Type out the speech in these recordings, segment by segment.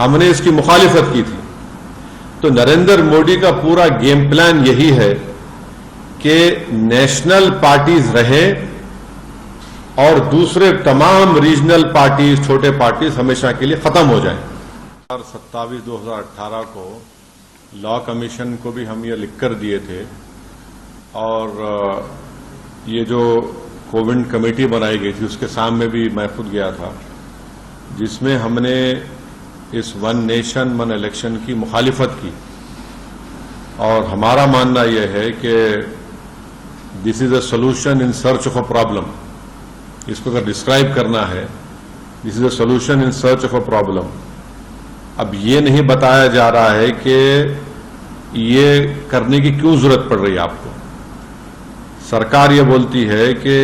हमने इसकी मुखालिफत की थी। तो नरेंद्र मोदी का पूरा गेम प्लान यही है कि नेशनल पार्टीज रहे और दूसरे तमाम रीजनल पार्टीज, छोटे पार्टीज हमेशा के लिए खत्म हो जाएं। 27/2018 को लॉ कमीशन को भी हम ये लिखकर दिए थे और ये जो कोविड कमेटी बनाई गई थी उसके सामने भी मैं खुद गया था, जिसमें हमने इस वन नेशन वन इलेक्शन की मुखालिफत की। और हमारा मानना यह है कि this is a solution in search of a problem. इसको अगर डिस्क्राइब करना है, this is a solution in search of a problem. अब ये नहीं बताया जा रहा है कि ये करने की क्यों जरूरत पड़ रही है आपको। सरकार ये बोलती है कि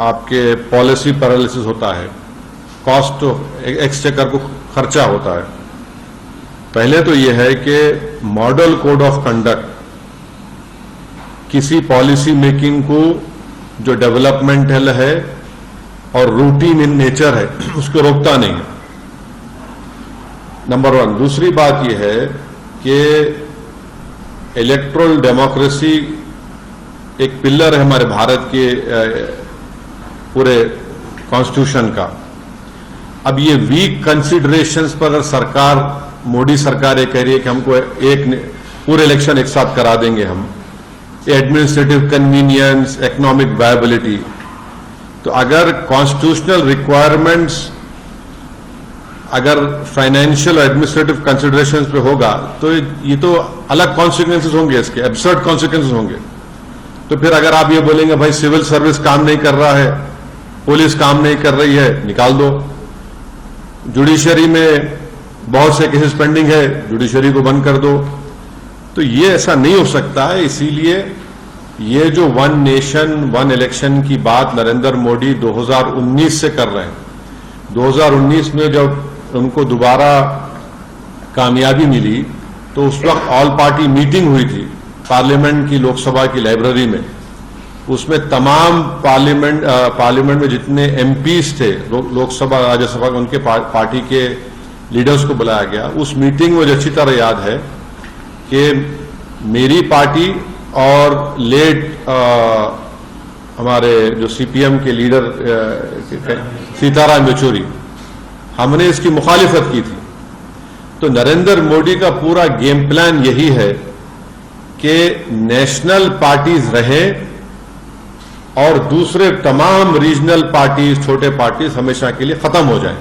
आपके पॉलिसी पैरालिसिस होता है, कॉस्ट एक्सचेकर को खर्चा होता है। पहले तो यह है कि मॉडल कोड ऑफ कंडक्ट किसी पॉलिसी मेकिंग को जो डेवलपमेंटल है और रूटीन इन नेचर है उसको रोकता नहीं है, नंबर 1। दूसरी बात यह है कि इलेक्टोरल डेमोक्रेसी एक पिलर है हमारे भारत के पूरे कॉन्स्टिट्यूशन का। अब ये वीक कंसिडरेशंस पर अगर सरकार, मोदी सरकार ये कह रही है कि हमको एक पूरे इलेक्शन एक साथ करा देंगे हम, एडमिनिस्ट्रेटिव कन्वीनियंस, इकोनॉमिक वायबिलिटी, तो अगर कॉन्स्टिट्यूशनल रिक्वायरमेंट्स अगर फाइनेंशियल एडमिनिस्ट्रेटिव कंसिडरेशंस पे होगा तो ये तो अलग कॉन्सिक्वेंसेस होंगे, इसके एब्सर्ड कॉन्सिक्वेंसेस होंगे। तो फिर अगर आप ये बोलेंगे भाई सिविल सर्विस काम नहीं कर रहा है, पुलिस काम नहीं कर रही है, निकाल दो। जुडिशरी में बहुत से केसेस पेंडिंग है, जुडिशरी को बंद कर दो। तो ये ऐसा नहीं हो सकता है। इसीलिए ये जो वन नेशन वन इलेक्शन की बात नरेंद्र मोदी 2019 से कर रहे हैं, 2019 में जब उनको दोबारा कामयाबी मिली तो उस वक्त ऑल पार्टी मीटिंग हुई थी पार्लियामेंट की, लोकसभा की लाइब्रेरी में। उसमें तमाम पार्लियामेंट में जितने एमपीज थे, लोकसभा राज्यसभा के, उनके पार्टी के लीडर्स को बुलाया गया। उस मीटिंग में मुझे अच्छी तरह याद है कि मेरी पार्टी और लेट हमारे जो सीपीएम के लीडर सीताराम येचुरी, हमने इसकी मुखालिफत की थी। तो नरेंद्र मोदी का पूरा गेम प्लान यही है कि नेशनल पार्टीज रहे और दूसरे तमाम रीजनल पार्टीज, छोटे पार्टीज हमेशा के लिए खत्म हो जाएं।